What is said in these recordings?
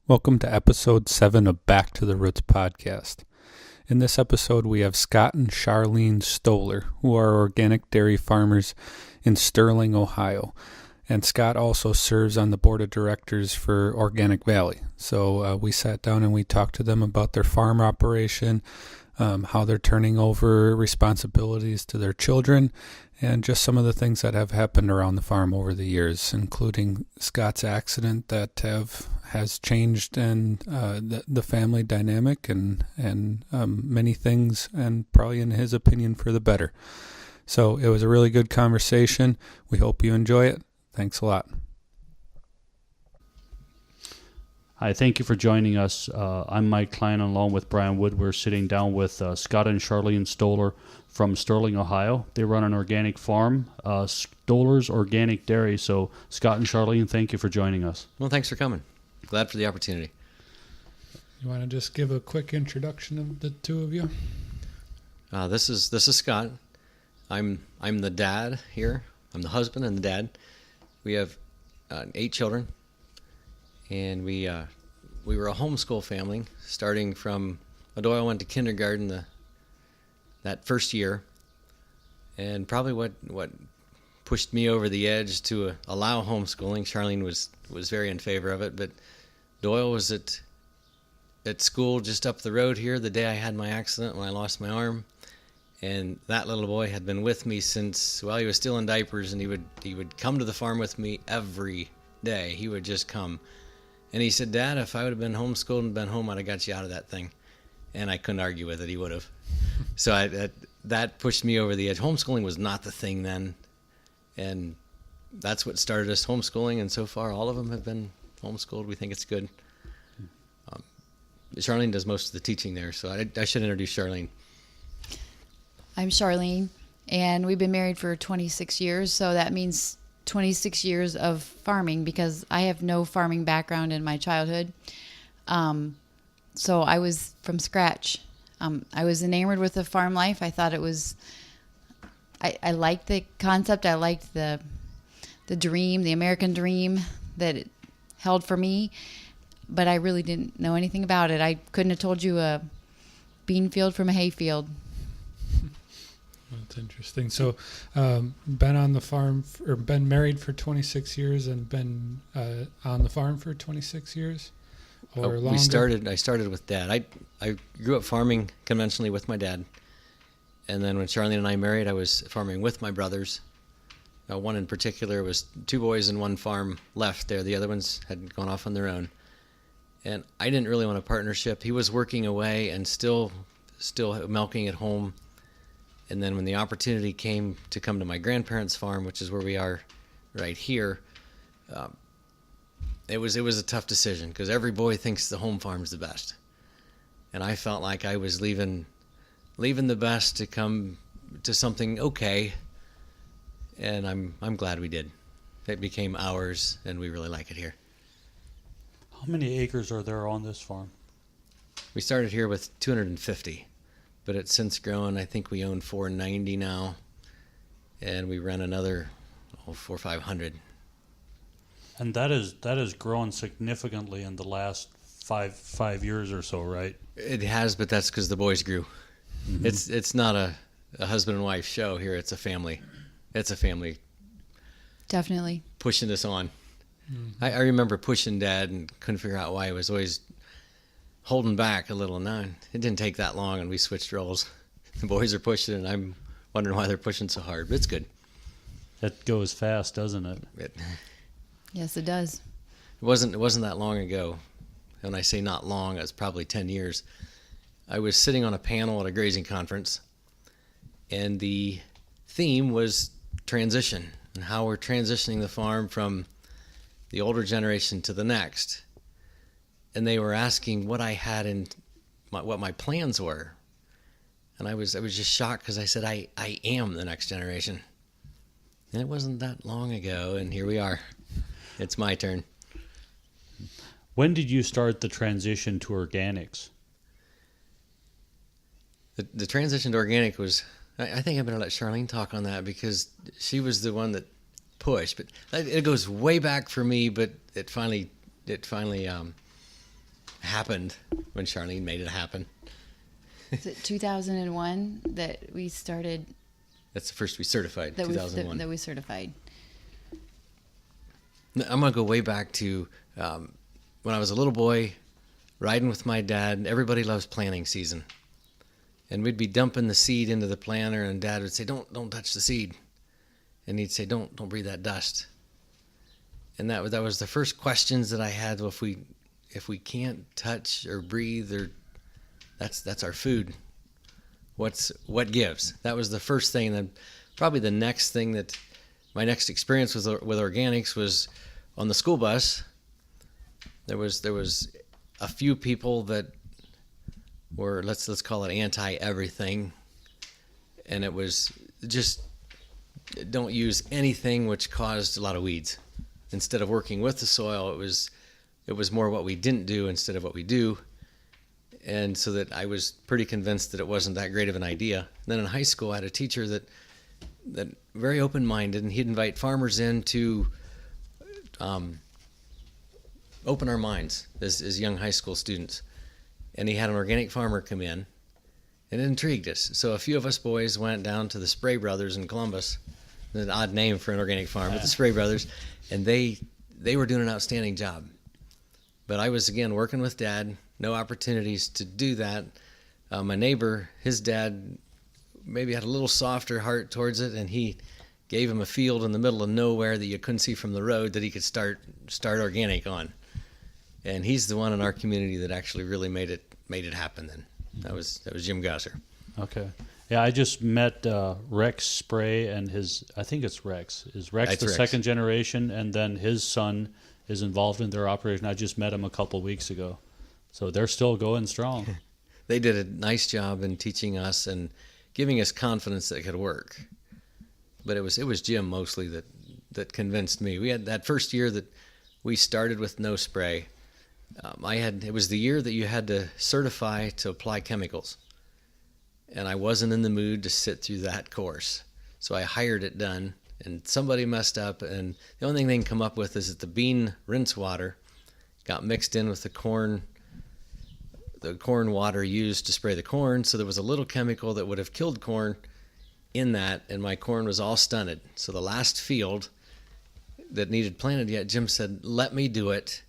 Welcome to episode 7 of Back to the Roots podcast. In this episode, we have Scott and Charlene Stoller, who are organic dairy farmers in Sterling, Ohio. And Scott also serves on the board of directors for Organic Valley. So we sat down and we talked to them about their farm operation, how they're turning over responsibilities to their children, and just some of the things that have happened around the farm over the years, including Scott's accident that has changed and the family dynamic and many things, and probably in his opinion for the better. So it was a really good conversation. We hope you enjoy it. Thanks a lot. Hi, thank you for joining us. I'm Mike Klein, along with Brian Wood. We're sitting down with Scott and Charlene Stoller from Sterling, Ohio. They run an organic farm, Stoller's Organic Dairy. So, Scott and Charlene, thank you for joining us. Well, thanks for coming. Glad for the opportunity. You want to just give a quick introduction of the two of you? This is Scott. I'm the dad here. I'm the husband and the dad. We have 8 children, and we were a homeschool family, starting from Doyle went to kindergarten that first year, and probably what pushed me over the edge to allow homeschooling. Charlene was very in favor of it, but Doyle was at school just up the road here the day I had my accident when I lost my arm. And that little boy had been with me since, he was still in diapers, and he would come to the farm with me every day. He would just come. And he said, "Dad, if I would have been homeschooled and been home, I'd have got you out of that thing." And I couldn't argue with it. He would have. So that pushed me over the edge. Homeschooling was not the thing then. And that's what started us homeschooling. And so far, all of them have been homeschooled. We think it's good. Charlene does most of the teaching there, so I should introduce Charlene. I'm Charlene, and we've been married for 26 years, so that means 26 years of farming, because I have no farming background in my childhood. So I was from scratch. I was enamored with the farm life. I thought it was, I liked the concept. I liked the dream, the American dream that it held for me, but I really didn't know anything about it. I couldn't have told you a bean field from a hay field. That's interesting. So, been on the farm, or been married for 26 years, and been on the farm for 26 years, or longer? I started with Dad. I grew up farming conventionally with my dad, and then when Charlene and I married, I was farming with my brothers. One in particular was 2 boys and 1 farm left there. The other ones had gone off on their own, and I didn't really want a partnership. He was working away and still milking at home. And then when the opportunity came to come to my grandparents' farm, which is where we are right here, it was a tough decision, because every boy thinks the home farm's the best. And I felt like I was leaving the best to come to something okay. And I'm glad we did. It became ours, and we really like it here. How many acres are there on this farm? We started here with 250. But it's since grown. I think we own 490 now, and we rent another 400 or 500. And that has grown significantly in the last five years or so, right? It has, but that's because the boys grew. Mm-hmm. It's not a husband and wife show here. It's a family. It's a family. Definitely. Pushing us on. Mm-hmm. I remember pushing Dad and couldn't figure out why. I was always holding back a little. No, it didn't take that long, and we switched roles. The boys are pushing, and I'm wondering why they're pushing so hard, but it's good. That goes fast, doesn't it? Yes, it does. It wasn't that long ago. When I say not long, it's probably 10 years. I was sitting on a panel at a grazing conference, and the theme was transition, and how we're transitioning the farm from the older generation to the next. And they were asking what I had in what my plans were. And I was just shocked, because I said, I am the next generation. And it wasn't that long ago, and here we are. It's my turn. When did you start the transition to organics? The transition to organic was, I think I'm going to let Charlene talk on that, because she was the one that pushed. But it goes way back for me, but it finally happened when Charlene made it happen. Is it 2001 that we started? That's the first we certified, That 2001. that we certified. I'm going to go way back to when I was a little boy, riding with my dad. Everybody loves planting season. And we'd be dumping the seed into the planter, and Dad would say, don't touch the seed. And he'd say, don't breathe that dust. And that was the first questions that I had. Well, if we can't touch or breathe, or that's our food. What gives? That was the first thing. Then probably the next thing that my next experience with organics was on the school bus. There was a few people that were, let's call it anti-everything, and it was just don't use anything which caused a lot of weeds. Instead of working with the soil, it was more what we didn't do instead of what we do, and so that I was pretty convinced that it wasn't that great of an idea. And then in high school, I had a teacher that very open-minded, and he'd invite farmers in to open our minds as young high school students. And he had an organic farmer come in, and it intrigued us. So a few of us boys went down to the Spray Brothers in Columbus, an odd name for an organic farm, but the Spray Brothers, and they were doing an outstanding job. But I was, again, working with Dad, no opportunities to do that. My neighbor, his dad maybe had a little softer heart towards it, and he gave him a field in the middle of nowhere that you couldn't see from the road that he could start organic on. And he's the one in our community that actually really made it happen then. That was Jim Gosser. Okay. Yeah, I just met Rex Spray and I think it's Rex. Is Rex That's the Rex. second generation, and then his son is involved in their operation? I just met him a couple weeks ago. So they're still going strong. They did a nice job in teaching us and giving us confidence that it could work. But it was Jim mostly that convinced me. We had that first year that we started with no spray. It was the year that you had to certify to apply chemicals, and I wasn't in the mood to sit through that course, so I hired it done. And somebody messed up, and the only thing they can come up with is that the bean rinse water got mixed in with the corn water used to spray the corn, so there was a little chemical that would have killed corn in that, and my corn was all stunted. So the last field that needed planted yet, Jim said, let me do it.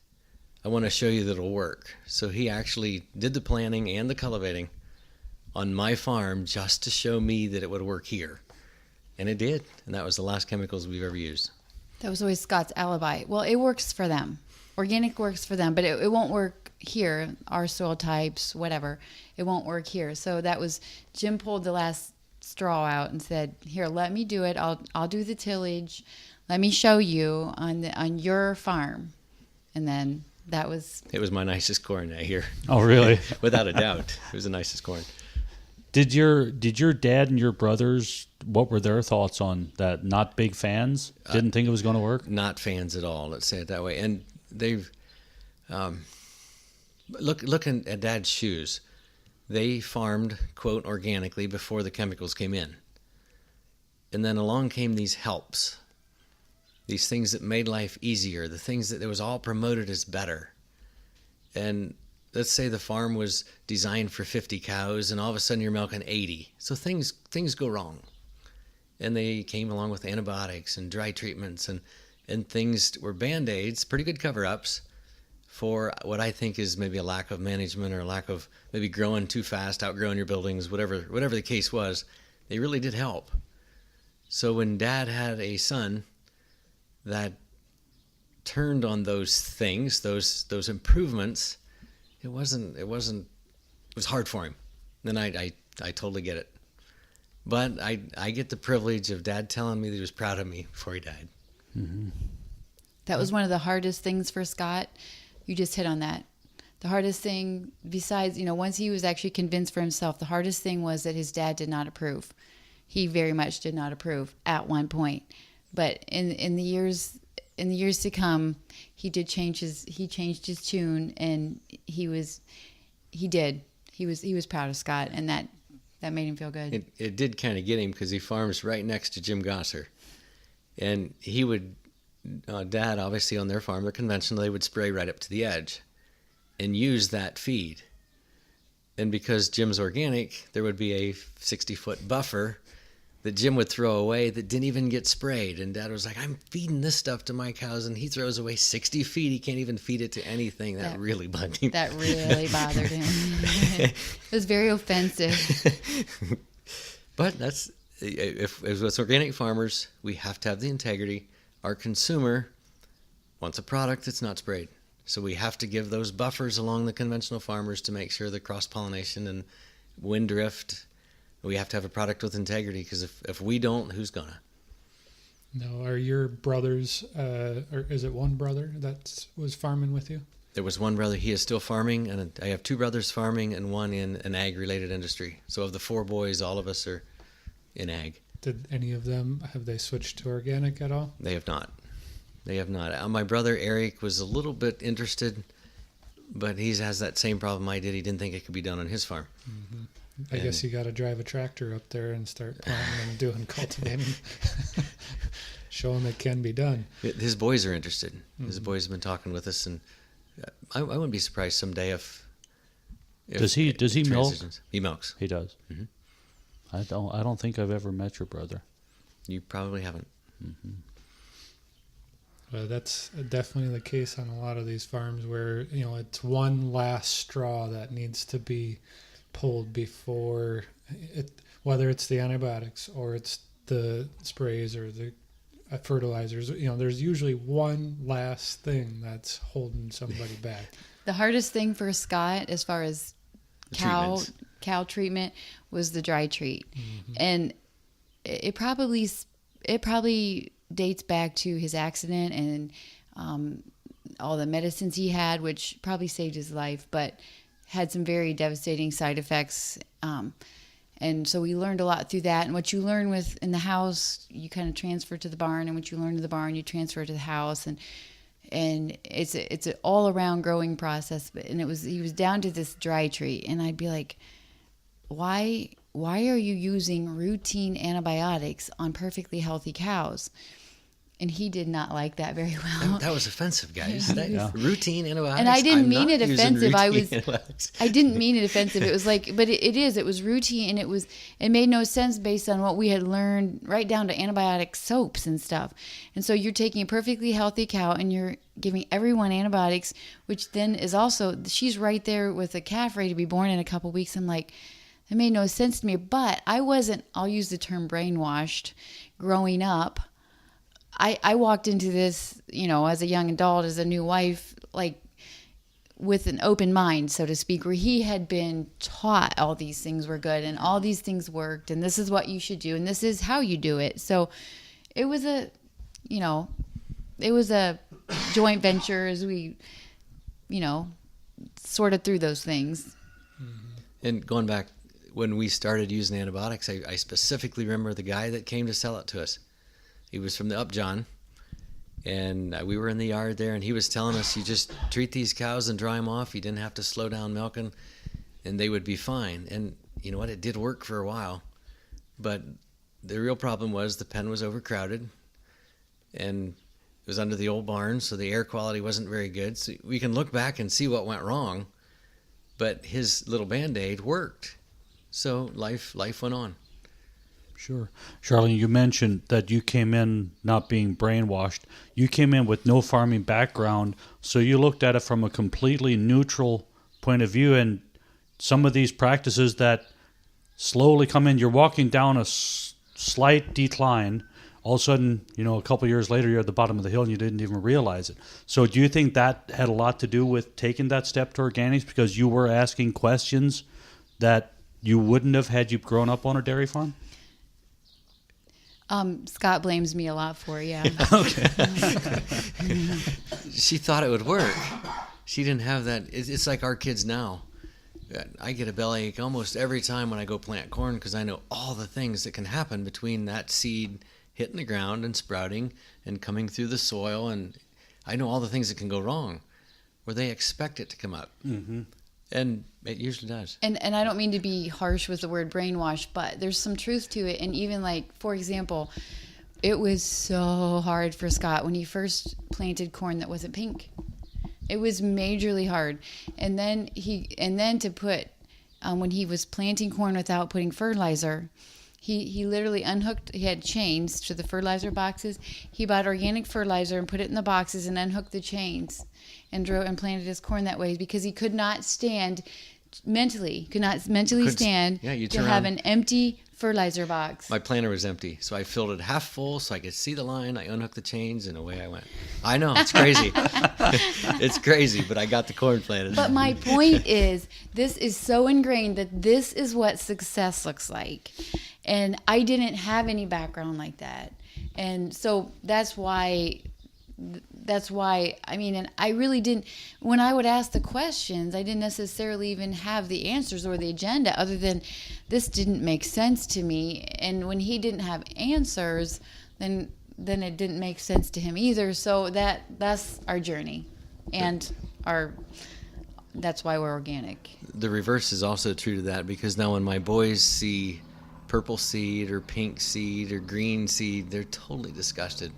I want to show you that it'll work. So he actually did the planting and the cultivating on my farm just to show me that it would work here. And it did. And that was the last chemicals we've ever used. That was always Scott's alibi. Well, it works for them. Organic works for them, but it won't work here. Our soil types, whatever. It won't work here. So that was, Jim pulled the last straw out and said, here, let me do it. I'll do the tillage. Let me show you on your farm. And then it was my nicest corn that year. Oh, really? Without a doubt. It was the nicest corn. Did your dad and your brothers, what were their thoughts on that? Not big fans? Didn't think it was going to work? Not fans at all, let's say it that way. And they've looking at Dad's shoes, they farmed, quote, organically before the chemicals came in. And then along came these helps. These things that made life easier, the things that it was all promoted as better. And let's say the farm was designed for 50 cows, and all of a sudden you're milking 80. So things go wrong. And they came along with antibiotics and dry treatments, and things were Band-Aids, pretty good cover-ups for what I think is maybe a lack of management or a lack of maybe growing too fast, outgrowing your buildings, whatever the case was. They really did help. So when Dad had a son that turned on those things, those improvements, it was hard for him. And I totally get it. But I get the privilege of Dad telling me that he was proud of me before he died. Mm-hmm. That was one of the hardest things for Scott. You just hit on that. The hardest thing, besides, once he was actually convinced for himself, the hardest thing was that his dad did not approve. He very much did not approve at one point. But in the years to come, he changed his tune, and he was proud of Scott, and that made him feel good. It did kind of get him because he farms right next to Jim Gosser, and he would Dad obviously on their farm, they're conventional, they would spray right up to the edge, and use that feed. And because Jim's organic, there would be a 60-foot buffer that Jim would throw away that didn't even get sprayed. And Dad was like, I'm feeding this stuff to my cows, and he throws away 60 feet. He can't even feed it to anything. That really bugged him. That really bothered him. It was very offensive. But that's, if it's organic farmers, we have to have the integrity. Our consumer wants a product that's not sprayed. So we have to give those buffers along the conventional farmers to make sure the cross-pollination and wind drift. We have to have a product with integrity, because if we don't, who's gonna? No, are your brothers, or is it one brother that was farming with you? There was one brother, he is still farming, and I have two brothers farming and one in an ag-related industry. So of the four boys, all of us are in ag. Did any of them, have they switched to organic at all? They have not. They have not. My brother Eric was a little bit interested, but he has that same problem I did. He didn't think it could be done on his farm. Mm-hmm. I guess you got to drive a tractor up there and start planting and doing cultivating. Show them it can be done. His boys are interested. Mm-hmm. His boys have been talking with us, and I wouldn't be surprised someday if does he milk? He milks. He does. Mm-hmm. I don't think I've ever met your brother. You probably haven't. Mm-hmm. Well, that's definitely the case on a lot of these farms where, it's one last straw that needs to be pulled before it, whether it's the antibiotics or it's the sprays or the fertilizers. There's usually one last thing that's holding somebody back. The hardest thing for Scott, as far as cow treatment, was the dry treat. Mm-hmm. And it probably dates back to his accident and all the medicines he had, which probably saved his life, but had some very devastating side effects. And so we learned a lot through that. And what you learn in the house, you kind of transfer to the barn. And what you learn to the barn, you transfer to the house. And it's an all around growing process. And he was down to this dry treat, and I'd be like, why are you using routine antibiotics on perfectly healthy cows? And he did not like that very well. That was offensive, guys. Routine antibiotics. And I didn't mean it offensive. I didn't mean it offensive. It was like, but it was routine, and it made no sense based on what we had learned, right down to antibiotic soaps and stuff. And so you're taking a perfectly healthy cow and you're giving everyone antibiotics, which then is also, she's right there with a calf ready to be born in a couple weeks. I'm like, it made no sense to me. But I wasn't, I'll use the term brainwashed, growing up. I walked into this, as a young adult, as a new wife, like with an open mind, so to speak, where he had been taught all these things were good and all these things worked and this is what you should do and this is how you do it. So it was a joint venture as we, sorted through those things. And going back, when we started using antibiotics, I specifically remember the guy that came to sell it to us. He was from the Upjohn, and we were in the yard there, and he was telling us, you just treat these cows and dry them off. You didn't have to slow down milking, and they would be fine. And you know what? It did work for a while, but the real problem was the pen was overcrowded, and it was under the old barn, so the air quality wasn't very good. So we can look back and see what went wrong, but his little Band-Aid worked. So life went on. Sure. Charlene, you mentioned that you came in not being brainwashed. You came in with no farming background, so you looked at it from a completely neutral point of view, and some of these practices that slowly come in, you're walking down a slight decline. All of a sudden, a couple of years later, you're at the bottom of the hill and you didn't even realize it. So do you think that had a lot to do with taking that step to organics, because you were asking questions that you wouldn't have had you grown up on a dairy farm? Scott blames me a lot for it, yeah. Okay. She thought it would work. She didn't have that. It's like our kids now. I get a bellyache almost every time when I go plant corn, because I know all the things that can happen between that seed hitting the ground and sprouting and coming through the soil, and I know all the things that can go wrong where they expect it to come up. Mm-hmm. And it usually does. And I don't mean to be harsh with the word brainwash, but there's some truth to it. And even like, for example, it was so hard for Scott when he first planted corn that wasn't pink. It was majorly hard. And then to put, when he was planting corn without putting fertilizer, he literally unhooked. He had chains to the fertilizer boxes. He bought organic fertilizer and put it in the boxes and unhooked the chains and planted his corn that way because he could not stand stand to have an empty fertilizer box. My planter was empty, so I filled it half full so I could see the line. I unhooked the chains, and away I went. I know, it's crazy. It's crazy, but I got the corn planted. But my point is, this is so ingrained that this is what success looks like. And I didn't have any background like that. And so that's why, I mean, and I really didn't, when I would ask the questions, I didn't necessarily even have the answers or the agenda other than this didn't make sense to me. And when he didn't have answers, then it didn't make sense to him either. So that's our journey, and that's why we're organic. The reverse is also true to that, because now when my boys see purple seed or pink seed or green seed, they're totally disgusted.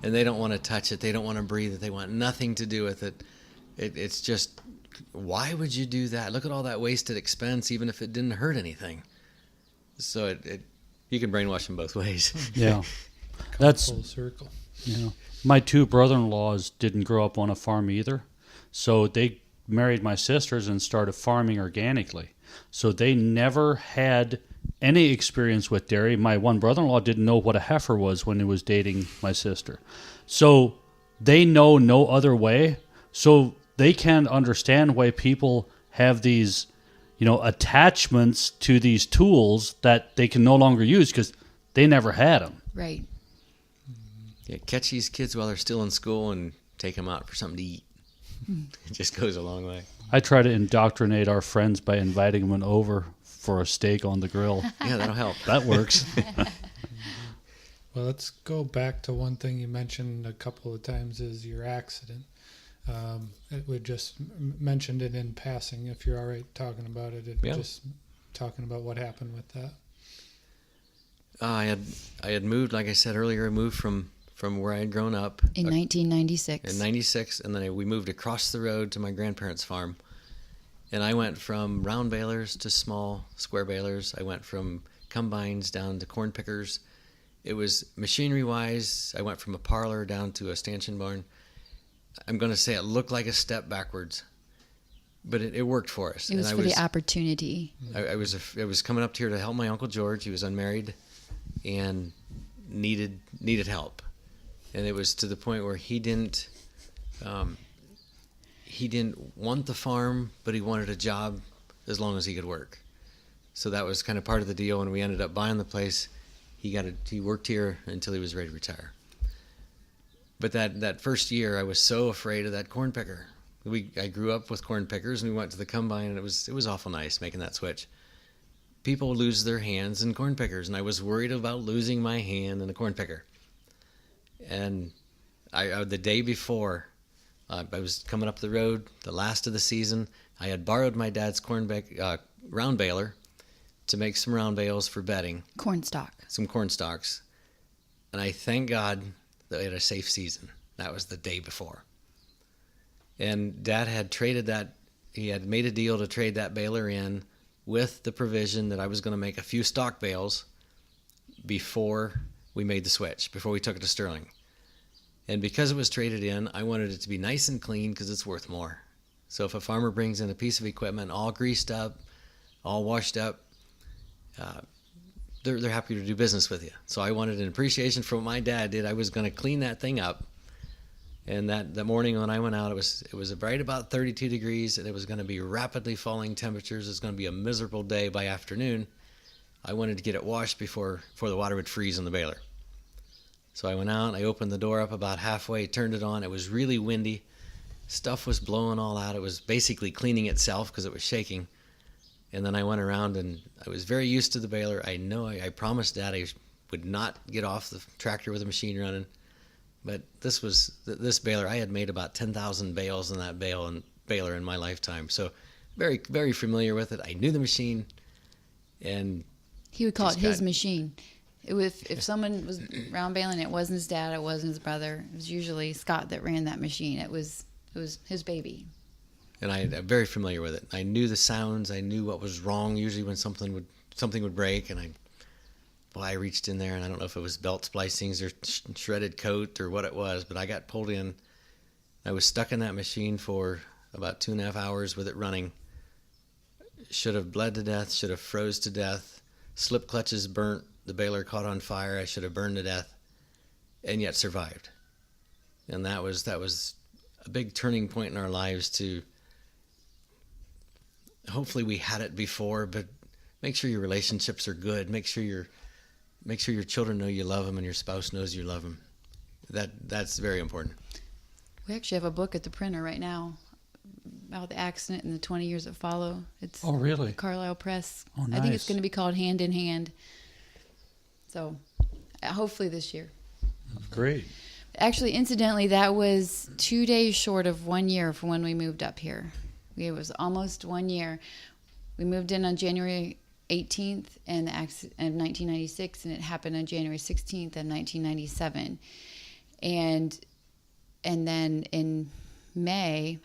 And they don't want to touch it. They don't want to breathe it. They want nothing to do with it. It's just, why would you do that? Look at all that wasted expense, even if it didn't hurt anything. So you can brainwash them both ways. Yeah. That's full circle. Yeah. My two brother-in-laws didn't grow up on a farm either. So they married my sisters and started farming organically. So they never had any experience with dairy. My one brother-in-law didn't know what a heifer was when he was dating my sister. So they know no other way. So they can't understand why people have these, attachments to these tools that they can no longer use because they never had them. Right. Yeah, catch these kids while they're still in school and take them out for something to eat. It just goes a long way. I try to indoctrinate our friends by inviting them over for a steak on the grill. Yeah, that'll help. That works. Well, let's go back to one thing you mentioned a couple of times is your accident. We just mentioned it in passing. If you're all right talking about it, Yeah. Just talking about what happened with that. I had moved, like I said earlier, I moved from where I had grown up. In 1996. In 96, and then we moved across the road to my grandparents' farm. And I went from round balers to small square balers. I went from combines down to corn pickers. It was machinery-wise, I went from a parlor down to a stanchion barn. I'm going to say it looked like a step backwards, but it worked for us. It was and for the opportunity. I was coming up here to help my Uncle George. He was unmarried and needed help. And it was to the point where he didn't want the farm, but he wanted a job as long as he could work. So that was kind of part of the deal. When we ended up buying the place, he worked here until he was ready to retire. But that first year, I was so afraid of that corn picker. I grew up with corn pickers, and we went to the combine, and it was awful nice making that switch. People lose their hands in corn pickers, and I was worried about losing my hand in a corn picker. And the day before, I was coming up the road, the last of the season. I had borrowed my dad's round baler to make some round bales for bedding. Some corn stalks. And I thank God that we had a safe season. That was the day before. And Dad had traded that. He had made a deal to trade that baler in with the provision that I was going to make a few stock bales before we made the switch, before we took it to Sterling. And because it was traded in, I wanted it to be nice and clean because it's worth more. So if a farmer brings in a piece of equipment all greased up, all washed up, they're happy to do business with you. So I wanted an appreciation for what my dad did. I was going to clean that thing up. And that morning when I went out, it was right about 32 degrees, and it was going to be rapidly falling temperatures. It was going to be a miserable day by afternoon. I wanted to get it washed before the water would freeze in the baler. So I went out, I opened the door up about halfway, turned it on. It was really windy. Stuff was blowing all out. It was basically cleaning itself because it was shaking. And then I went around, and I was very used to the baler. I promised Dad I would not get off the tractor with the machine running. But this baler, I had made about 10,000 bales in that baler in my lifetime. So very, very familiar with it. I knew the machine. And he would call it his machine. If someone was round baling, it wasn't his dad, it wasn't his brother. It was usually Scott that ran that machine. It was It was his baby. And I'm very familiar with it. I knew the sounds. I knew what was wrong. Usually when something would break, and I reached in there, and I don't know if it was belt splicings or shredded coat or what it was, but I got pulled in. I was stuck in that machine for about 2.5 hours with it running. Should have bled to death. Should have froze to death. Slip clutches burnt. The baler caught on fire. I should have burned to death, and yet survived. And that was a big turning point in our lives to. Hopefully we had it before, but make sure your relationships are good. Make sure your children know you love them and your spouse knows you love them. That's very important. We actually have a book at the printer right now about the accident and the 20 years that follow. It's Oh, really? Carlisle Press. Oh, nice. I think it's going to be called Hand in Hand. So hopefully this year. Great. Actually, incidentally, that was 2 days short of 1 year from when we moved up here. It was almost 1 year. We moved in on January 18th of 1996, and it happened on January 16th of 1997. And then in May,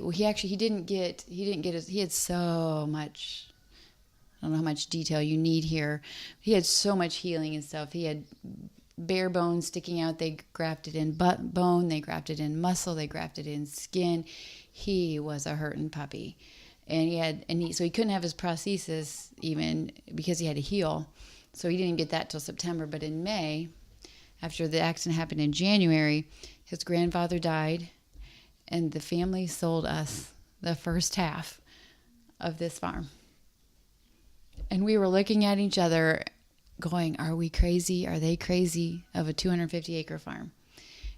well, he didn't get his, he had so much, I don't know how much detail you need here. He had so much healing and stuff. He had bare bones sticking out. They grafted in butt bone. They grafted in muscle. They grafted in skin. He was a hurting puppy, and so he couldn't have his prosthesis even because he had to heal. So he didn't get that till September. But in May, after the accident happened in January, his grandfather died, and the family sold us the first half of this farm. And we were looking at each other going, are we crazy? Are they crazy? Of a 250-acre farm.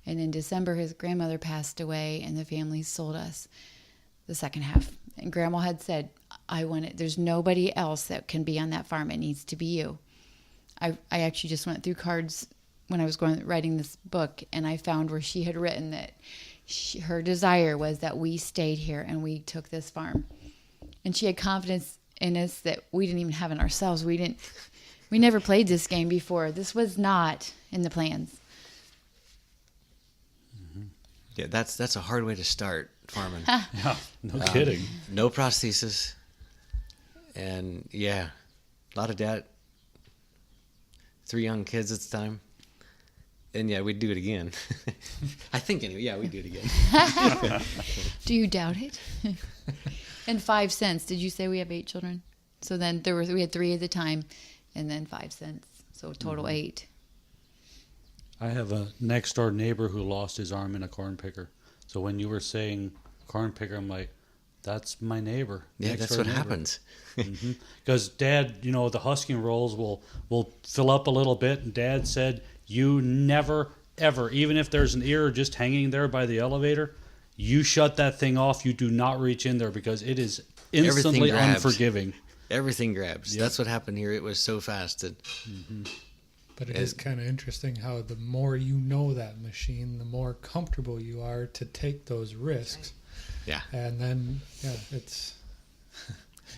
And in December, his grandmother passed away, and the family sold us the second half. And Grandma had said, I want it. There's nobody else that can be on that farm. It needs to be you. I actually just went through cards when I was writing this book, and I found where she had written that her desire was that we stayed here and we took this farm. And she had confidence in us that we didn't even have in ourselves. We never played this game before. This was not in the plans. Mm-hmm. Yeah, that's a hard way to start farming. Yeah, no kidding. No prosthesis. And yeah, a lot of debt. 3 young kids at the time. And yeah, we'd do it again. I think anyway, yeah, we'd do it again. Do you doubt it? And 5 cents. Did you say we have 8 children? So then we had 3 at the time, and then 5 cents. So total 8. I have a next door neighbor who lost his arm in a corn picker. So when you were saying corn picker, I'm like, that's my neighbor. Yeah, that's what happens. Because Dad, the husking rolls will fill up a little bit, and Dad said, you never, ever, even if there's an ear just hanging there by the elevator, you shut that thing off. You do not reach in there because it is instantly unforgiving. Everything grabs. Yep. That's what happened here. It was so fast. But it is kind of interesting how the more you know that machine, the more comfortable you are to take those risks. Yeah. And then, it's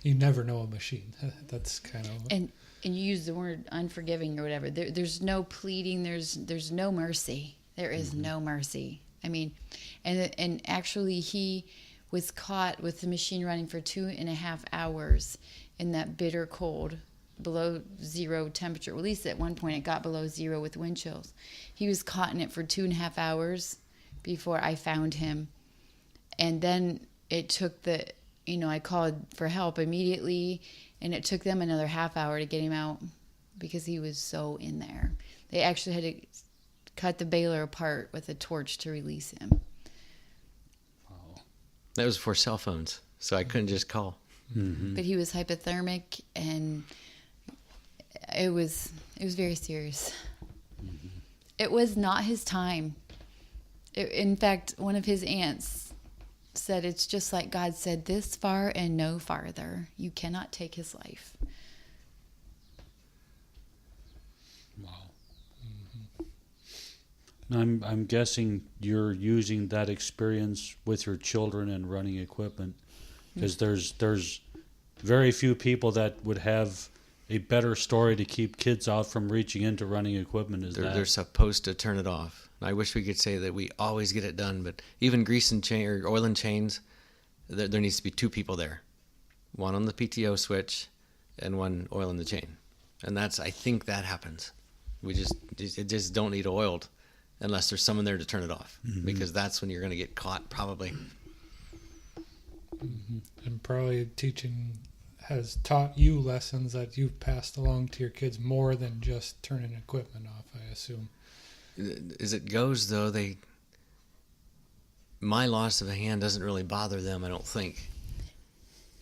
you never know a machine. That's kind of... And you use the word unforgiving or whatever. There's no pleading. There's no mercy. There is no mercy. I mean, and actually he was caught with the machine running for 2.5 hours in that bitter cold, below zero temperature. At least at one point it got below zero with wind chills. He was caught in it for 2.5 hours before I found him. And then it took I called for help immediately, and it took them another half hour to get him out because he was so in there. They actually had to cut the baler apart with a torch to release him. Wow. That was before cell phones, so I couldn't just call. Mm-hmm. But he was hypothermic, and it was very serious. Mm-hmm. It was not his time. In fact, one of his aunts said it's just like God said, this far and no farther. You cannot take his life. Wow. Mm-hmm. I'm guessing you're using that experience with your children and running equipment, because there's very few people that would have a better story to keep kids out from reaching into running equipment. They're supposed to turn it off. I wish we could say that we always get it done, but even grease and chain or oil and chains, there needs to be 2 people there, one on the PTO switch and one oiling the chain, and I think that happens. It just don't need oiled unless there's someone there to turn it off, because that's when you're going to get caught probably. And probably teaching has taught you lessons that you've passed along to your kids more than just turning equipment off, I assume. As it goes, though, my loss of a hand doesn't really bother them, I don't think.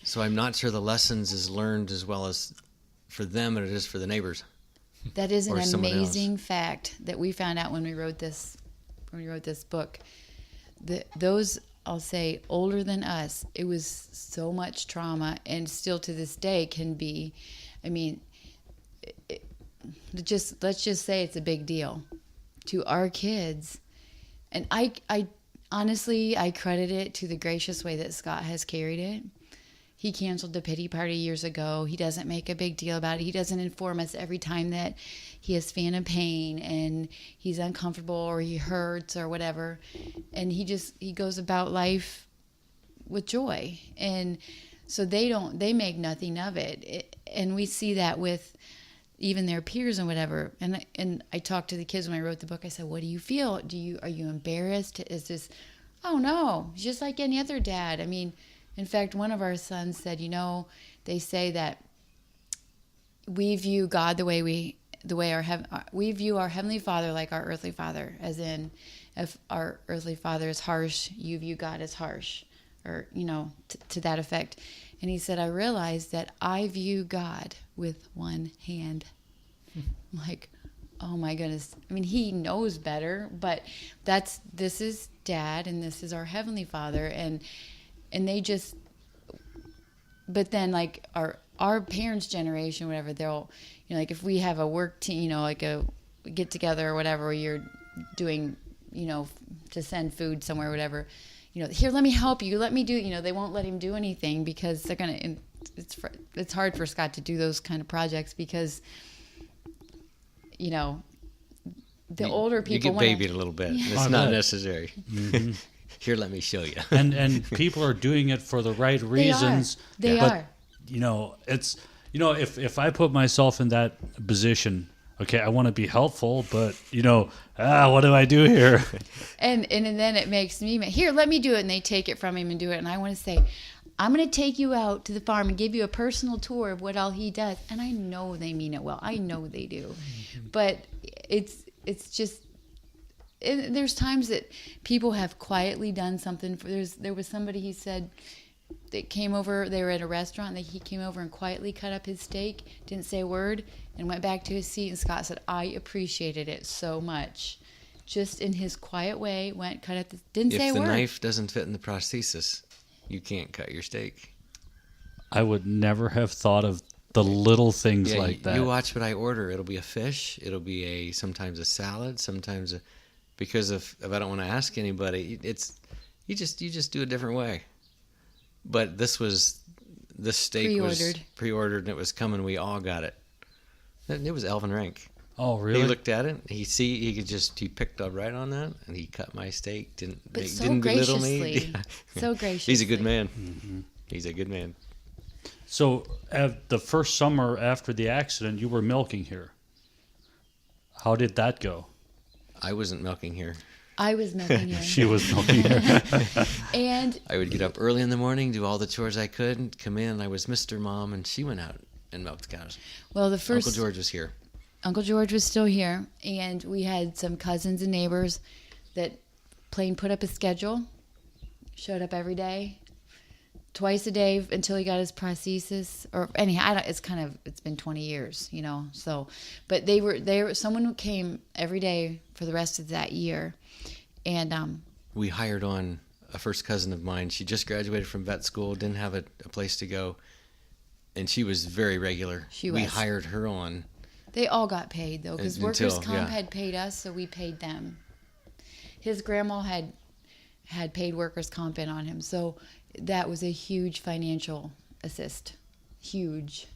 So I'm not sure the lessons is learned as well as for them as it is for the neighbors. That is an Or someone amazing fact that we found out when we wrote this book. Those, I'll say, older than us, it was so much trauma, and still to this day can be. I mean, let's just say it's a big deal to our kids, and I honestly I credit it to the gracious way that Scott has carried it. He canceled the pity party years ago. He doesn't make a big deal about it. He doesn't inform us every time that he has phantom pain and he's uncomfortable or he hurts or whatever. And he goes about life with joy. And so they make nothing of it. And we see that with even their peers and whatever. And I talked to the kids when I wrote the book. I said, "What do you feel? Are you embarrassed? Is this?" "Oh no, just like any other dad." I mean, in fact, one of our sons said, they say that we view God we view our Heavenly Father like our earthly father, as in, if our earthly father is harsh, you view God as harsh, or, to that effect. And he said, "I realized that I view God with one hand." I'm like, oh my goodness. I mean, he knows better, but this is Dad and this is our Heavenly Father. And they just, but then like our parents' generation, whatever, they'll, like if we have a work team, like a get together or whatever, where you're doing, to send food somewhere, or whatever, "Here, let me help you. Let me do," they won't let him do anything because they're going to, it's hard for Scott to do those kind of projects because, the older people you get babied a little bit. Yeah. It's not necessary. Mm-hmm. Here, let me show you. and people are doing it for the right reasons. They are. It's if I put myself in that position, okay, I want to be helpful, but what do I do here? And then it makes me, "Here, let me do it," and they take it from him and do it. And I want to say, "I'm going to take you out to the farm and give you a personal tour of what all he does." And I know they mean it well. I know they do. Mm-hmm. But it's just, there's times that people have quietly done something. There was somebody, he said, that came over. They were at a restaurant. And he came over and quietly cut up his steak, didn't say a word, and went back to his seat. And Scott said, "I appreciated it so much." Just in his quiet way, cut up, didn't say a word. If the knife doesn't fit in the prosthesis, you can't cut your steak. I would never have thought of the little things like that. You watch what I order. It'll be a fish. It'll be sometimes a salad. Sometimes because if I don't want to ask anybody, you just do a different way. But this steak was pre-ordered and it was coming. We all got it. It was Elvin Rank. Oh, really? He looked at it. He picked up right on that, and he cut my steak. Didn't belittle me. So graciously. He's a good man. Mm-hmm. He's a good man. So, the first summer after the accident, you were milking here. How did that go? I wasn't milking here. I was milking here. She was milking here. And I would get up early in the morning, do all the chores I could, and come in. I was Mr. Mom, and she went out and milked the cows. Well, Uncle George was here. Uncle George was still here, and we had some cousins and neighbors that plain put up a schedule, showed up every day, twice a day until he got his prosthesis. Or anyhow, it's been 20 years, So, but someone who came every day for the rest of that year, and we hired on a first cousin of mine. She just graduated from vet school, didn't have a place to go, and she was very regular. We hired her on. They all got paid, though, because workers' comp had paid us, so we paid them. His grandma had paid workers' comp in on him, so that was a huge financial assist. Huge.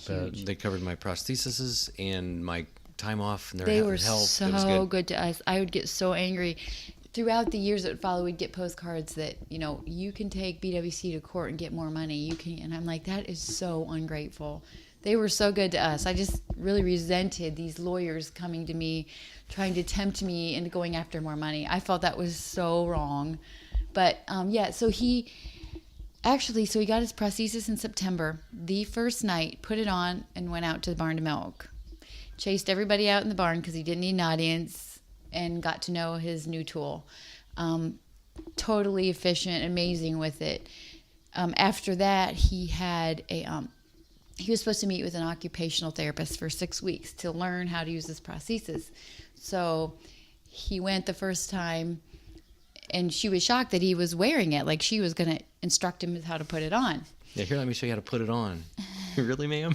Huge. They covered my prostheses and my time off and their They were health. so It was good to us. I would get so angry. Throughout the years that would follow, we'd get postcards that, you can take BWC to court and get more money. You can, and I'm like, that is so ungrateful. They were so good to us. I just really resented these lawyers coming to me, trying to tempt me into going after more money. I felt that was so wrong. But so he got his prosthesis in September. The first night, put it on and went out to the barn to milk. Chased everybody out in the barn because he didn't need an audience, and got to know his new tool. Totally efficient, amazing with it. After that, he had he was supposed to meet with an occupational therapist for 6 weeks to learn how to use this prosthesis. So he went the first time, and she was shocked that he was wearing it. Like, she was going to instruct him how to put it on. Yeah, here, let me show you how to put it on. Really, ma'am?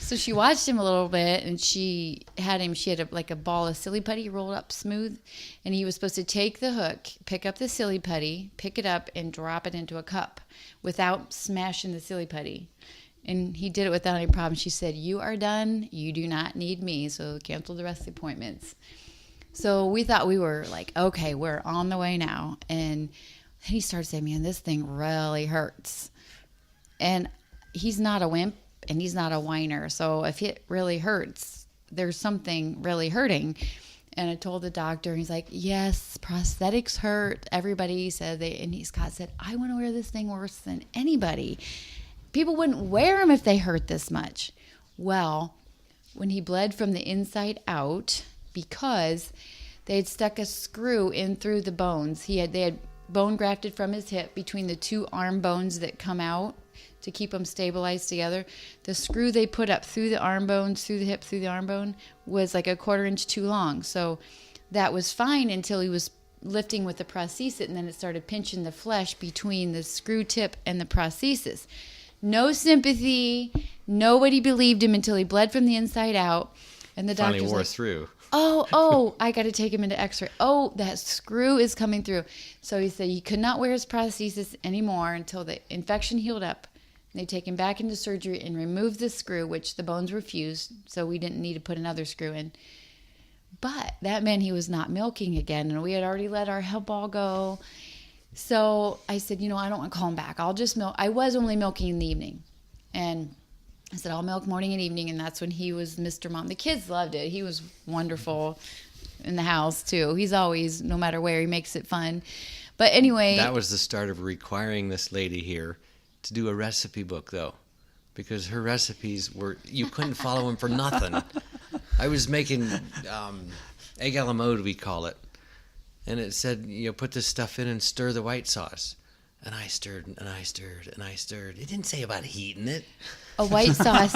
So she watched him a little bit, and she had a ball of silly putty rolled up smooth, and he was supposed to take the hook, pick up the silly putty, pick it up, and drop it into a cup without smashing the silly putty. And he did it without any problem. She said, "You are done. You do not need me." So canceled the rest of the appointments. So we thought we were like, okay, we're on the way now. And he started saying, "Man, this thing really hurts." And he's not a wimp, and he's not a whiner. So if it really hurts, there's something really hurting. And I told the doctor, and he's like, "Yes, prosthetics hurt." Everybody said Scott said, "I want to wear this thing worse than anybody. People wouldn't wear them if they hurt this much." Well, when he bled from the inside out, because they had stuck a screw in through the bones, they had bone grafted from his hip between the two arm bones that come out to keep them stabilized together. The screw they put up through the arm bones, through the hip, through the arm bone, was like a 1/4 inch too long. So that was fine until he was lifting with the prosthesis, and then it started pinching the flesh between the screw tip and the prosthesis. No sympathy. Nobody believed him until he bled from the inside out. And the doctor finally wore through. Oh, I got to take him into x-ray. Oh, that screw is coming through. So he said he could not wear his prosthesis anymore until the infection healed up. And they take him back into surgery and remove the screw, which the bones were fused, so we didn't need to put another screw in. But that meant he was not milking again, and we had already let our help ball go. So I said, I don't want to call him back. I'll just milk. I was only milking in the evening. And I said, I'll milk morning and evening. And that's when he was Mr. Mom. The kids loved it. He was wonderful in the house, too. He's always, no matter where, he makes it fun. But anyway. That was the start of requiring this lady here to do a recipe book, though. Because her recipes you couldn't follow them for nothing. I was making egg a la mode, we call it. And it said, put this stuff in and stir the white sauce. And I stirred, and I stirred, and I stirred. It didn't say about heating it. A white sauce,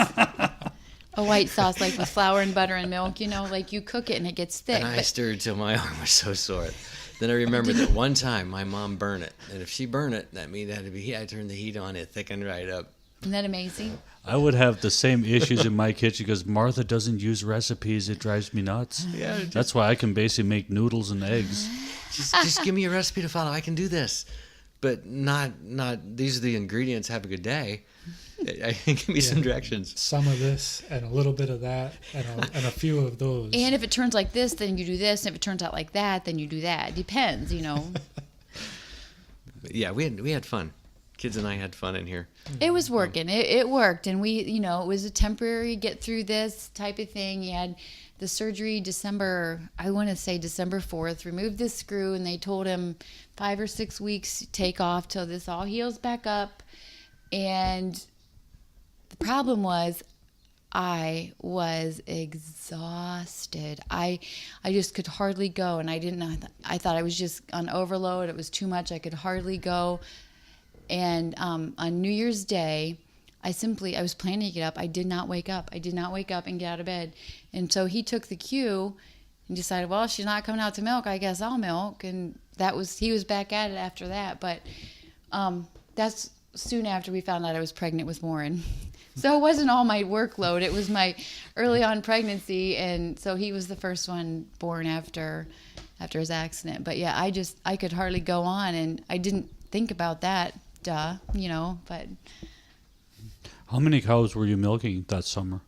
like with flour and butter and milk, like you cook it and it gets thick. And I stirred till my arm was so sore. Then I remembered that one time my mom burned it. And if she burned it, that means I turned the heat on, it thickened right up. Isn't that amazing? I would have the same issues in my kitchen because Martha doesn't use recipes. It drives me nuts. Yeah, that's why I can basically make noodles and eggs. Just give me a recipe to follow. I can do this, but not. These are the ingredients. Have a good day. Give me some directions. Some of this and a little bit of that and a few of those. And if it turns like this, then you do this. And if it turns out like that, then you do that. Depends, Yeah, we had fun. Kids and I had fun in here. It was working. It worked. And we, it was a temporary get through this type of thing. You had the surgery December 4th, removed the screw, and they told him 5 or 6 weeks take off till this all heals back up. And the problem was I was exhausted. I just could hardly go, and I thought I was just on overload. It was too much. I could hardly go. And on New Year's Day, I was planning to get up. I did not wake up. I did not wake up and get out of bed. And so he took the cue and decided, well, she's not coming out to milk. I guess I'll milk. And he was back at it after that. But that's soon after we found out I was pregnant with Warren. So it wasn't all my workload. It was my early on pregnancy. And so he was the first one born after his accident. But yeah, I could hardly go on, and I didn't think about that. But How many cows were you milking that summer?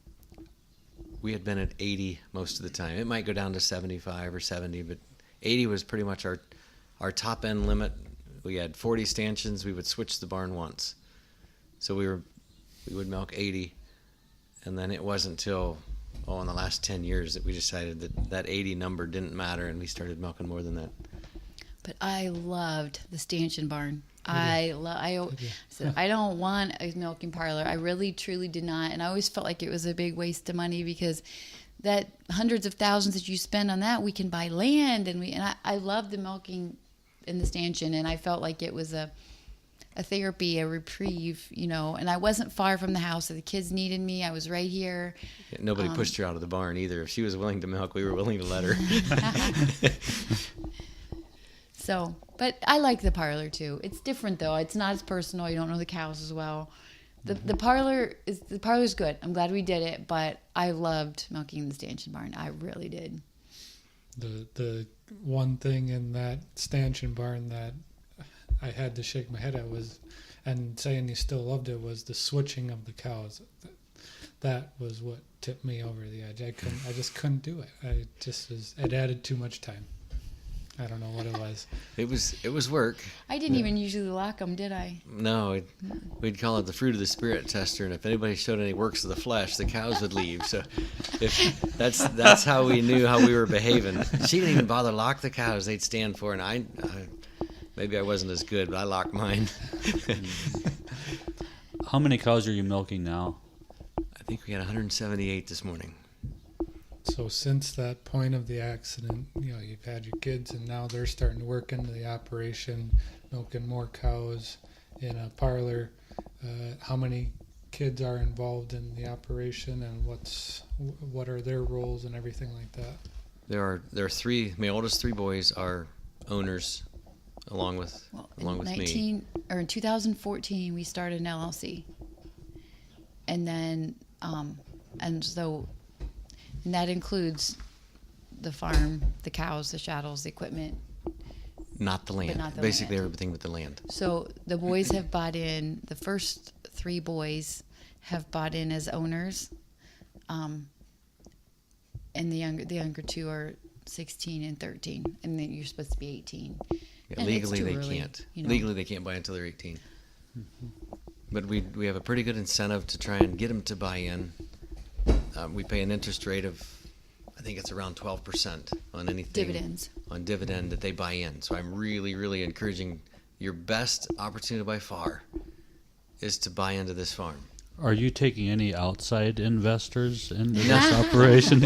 We had been at 80 most of the time. It might go down to 75 or 70, but 80 was pretty much our top end limit. We had 40 stanchions. We would switch the barn once. So we would milk 80, and then it wasn't until in the last 10 years that we decided that 80 number didn't matter, and we started milking more than that. But I loved the stanchion barn. I said, I don't want a milking parlor. I really, truly did not. And I always felt like it was a big waste of money, because that hundreds of thousands that you spend on that, we can buy land. And I loved the milking in the stanchion, and I felt like it was a therapy, a reprieve, and I wasn't far from the house. So the kids needed me. I was right here. Yeah, nobody pushed her out of the barn either. If she was willing to milk, we were willing to let her. So, but I like the parlor too. It's different though. It's not as personal. You don't know the cows as well. The parlor's good. I'm glad we did it, but I loved milking the stanchion barn. I really did. The one thing in that stanchion barn that I had to shake my head at and saying you still loved it, was the switching of the cows. That was what tipped me over the edge. I just couldn't do it. It added too much time. I don't know what it was. It was work. I didn't even usually lock them, did I? No, we'd call it the fruit of the spirit tester, and if anybody showed any works of the flesh, the cows would leave. So that's how we knew how we were behaving. She didn't even bother to lock the cows; they'd stand for it. And maybe I wasn't as good, but I locked mine. How many cows are you milking now? I think we had 178 this morning. So since that point of the accident, you've had your kids, and now they're starting to work into the operation, milking more cows in a parlor. How many kids are involved in the operation, and what are their roles and everything like that? There are three. My oldest three boys are owners, along with me. In 2014, we started an LLC, and then and that includes the farm, the cows, the chattels, the equipment. Not the land. Basically everything but the land. So the boys have bought in. The first three boys have bought in as owners, and the younger two are 16 and 13, and then you're supposed to be 18. Yeah, legally they can't. Legally they can't buy until they're 18. Mm-hmm. But we have a pretty good incentive to try and get them to buy in. We pay an interest rate of, I think it's around 12% on anything. Dividends. On dividend that they buy in. So I'm really, really encouraging, your best opportunity by far is to buy into this farm. Are you taking any outside investors into this operation?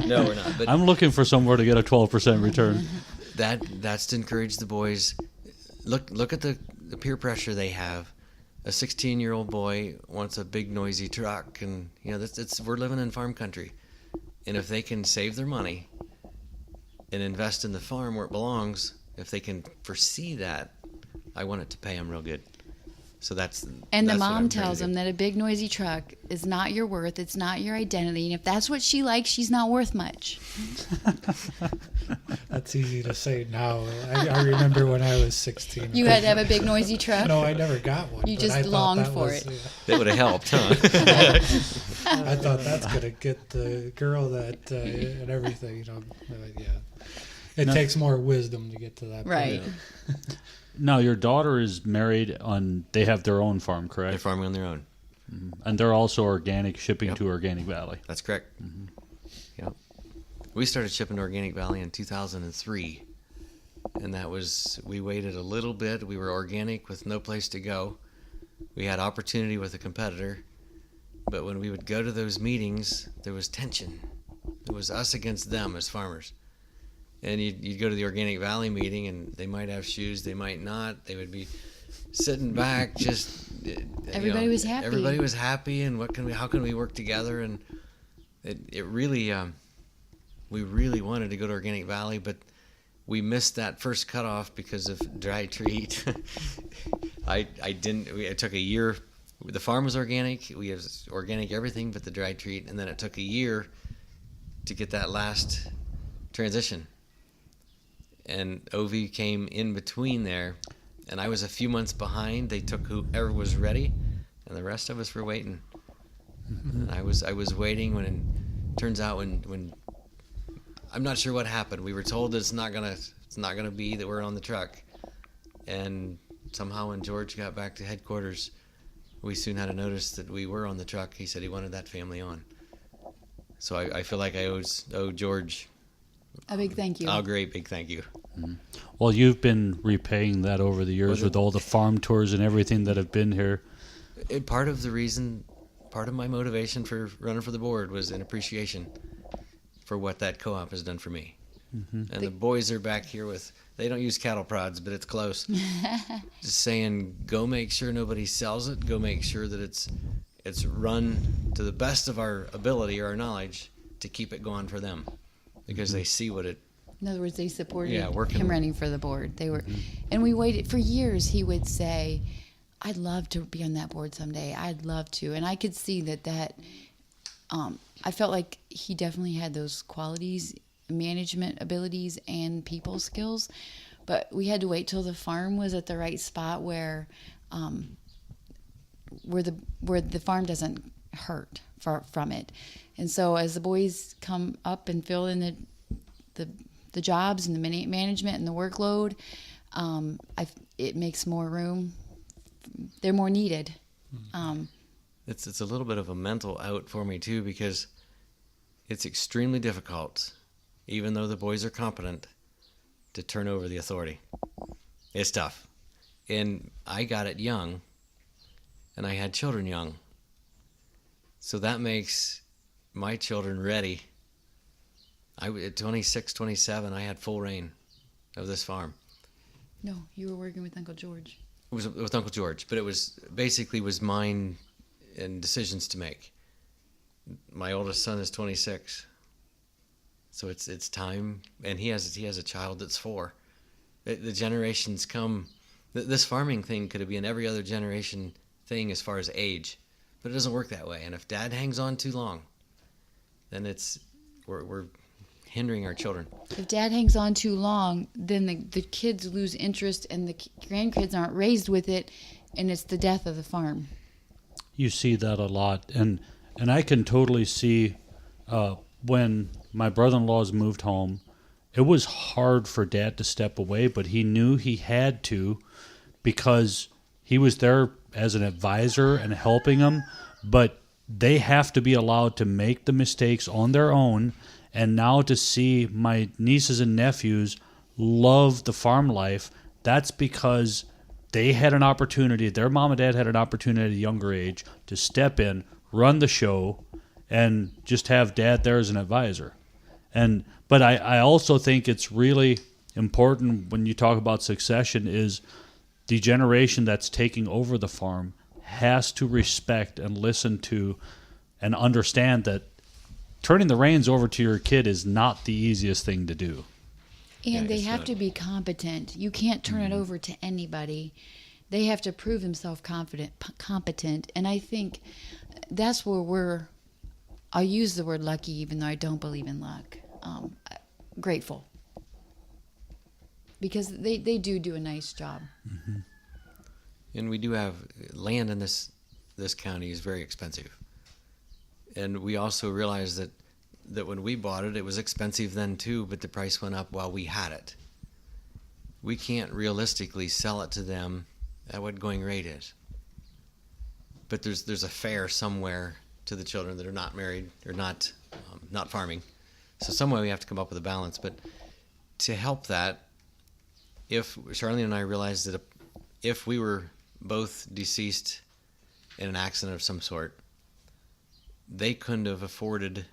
No, we're not. But I'm looking for somewhere to get a 12% return. That's to encourage the boys. Look at the peer pressure they have. A 16-year-old boy wants a big noisy truck, and we're living in farm country. And if they can save their money and invest in the farm where it belongs, if they can foresee that, I want it to pay them real good. So that's the mom tells them that a big noisy truck is not your worth. It's not your identity. And if that's what she likes, she's not worth much. That's easy to say now. I remember when I was 16. You had to have a big noisy truck? No, I never got one. You just longed for it. That would have helped, huh? I thought that's going to get the girl that and everything. Yeah. It takes more wisdom to get to that point. Right. Now, your daughter is married they have their own farm, correct? They're farming on their own. Mm-hmm. And they're also organic, shipping Yep. to Organic Valley. That's correct. Mm-hmm. Yep. We started shipping to Organic Valley in 2003. And we waited a little bit. We were organic with no place to go. We had opportunity with a competitor. But when we would go to those meetings, there was tension. It was us against them as farmers. And you'd go to the Organic Valley meeting, and they might have shoes, they might not. They would be sitting back, just everybody was happy. Everybody was happy, and how can we work together? And it really, we really wanted to go to Organic Valley, but we missed that first cutoff because of dry treat. It took a year. The farm was organic. We have organic everything but the dry treat, and then it took a year to get that last transition. And OV came in between there, and I was a few months behind. They took whoever was ready, and the rest of us were waiting. And I was waiting when it turns out when I'm not sure what happened. We were told that it's not gonna be that we're on the truck, and somehow when George got back to headquarters, we soon had a notice that we were on the truck. He said he wanted that family on. So I feel like I owe George A big thank you. a great big thank you. Well, you've been repaying that over the years with all the farm tours and everything that have been here. Part of my motivation for running for the board was an appreciation for what that co-op has done for me. And the boys are back here they don't use cattle prods, but it's close. Just saying, go make sure nobody sells it. Go make sure that it's run to the best of our ability or our knowledge to keep it going for them, because they see what it. In other words, they supported working. him running for the board. They were, and we waited for years. He would say, "I'd love to be on that board someday. I'd love to," and I could see that. I felt like he definitely had those qualities, management abilities, and people skills. But we had to wait till the farm was at the right spot where the farm doesn't hurt from it. And so as the boys come up and fill in the jobs and the management and the workload, it makes more room. They're more needed. It's a little bit of a mental out for me too, because it's extremely difficult, even though the boys are competent, to turn over the authority. It's tough. And I got it young, and I had children young. So that makes my children ready. At 26, 27, I had full reign of this farm. No, you were working with Uncle George. It was with Uncle George, but it was mine and decisions to make. My oldest son is 26. So it's time, and he has a child that's 4. The generations come. This farming thing could be in every other generation thing as far as age, but it doesn't work that way. And if Dad hangs on too long, then we're hindering our children. If Dad hangs on too long, then the kids lose interest, and the grandkids aren't raised with it, and it's the death of the farm. You see that a lot, and I can totally see when my brother-in-law's moved home, it was hard for Dad to step away, but he knew he had to because he was there as an advisor and helping them, but they have to be allowed to make the mistakes on their own. And now to see my nieces and nephews love the farm life, that's because they had an opportunity, their mom and dad had an opportunity at a younger age to step in, run the show, and just have Dad there as an advisor. But I also think it's really important when you talk about succession is the generation that's taking over the farm has to respect and listen to and understand that turning the reins over to your kid is not the easiest thing to do. And they have to be competent. You can't turn it over to anybody. They have to prove themselves competent. And I think that's where I'll use the word lucky, even though I don't believe in luck. Grateful. Because they do a nice job. Mm-hmm. And we do have land in this county is very expensive. And we also realized that when we bought it, it was expensive then too, but the price went up while we had it. We can't realistically sell it to them at what going rate is. But there's a fair somewhere to the children that are not married or not farming. So some way we have to come up with a balance. But to help that, if Charlene and I realized that if we were both deceased in an accident of some sort, they couldn't have afforded,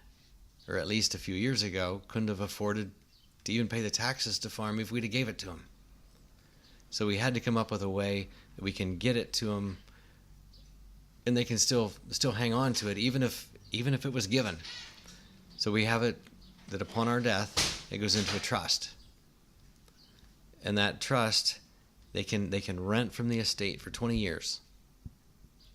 or at least a few years ago, couldn't have afforded to even pay the taxes to farm if we'd have gave it to them. So we had to come up with a way that we can get it to them, and they can still hang on to it, even if it was given. So we have it that upon our death, it goes into a trust, and that trust they can rent from the estate for 20 years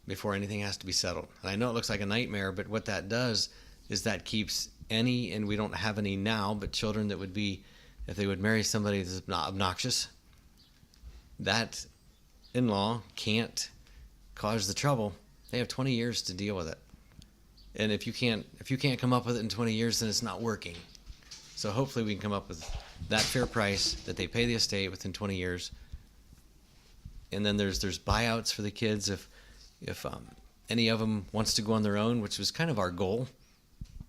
before anything has to be settled. And I know it looks like a nightmare, but what that does is that keeps any, and we don't have any now, but children that would be, if they would marry somebody that's not obnoxious, that in-law can't cause the trouble. They have 20 years to deal with it. And if you can't come up with it in 20 years, then it's not working. So hopefully we can come up with that fair price that they pay the estate within 20 years. And then there's buyouts for the kids if any of them wants to go on their own, which was kind of our goal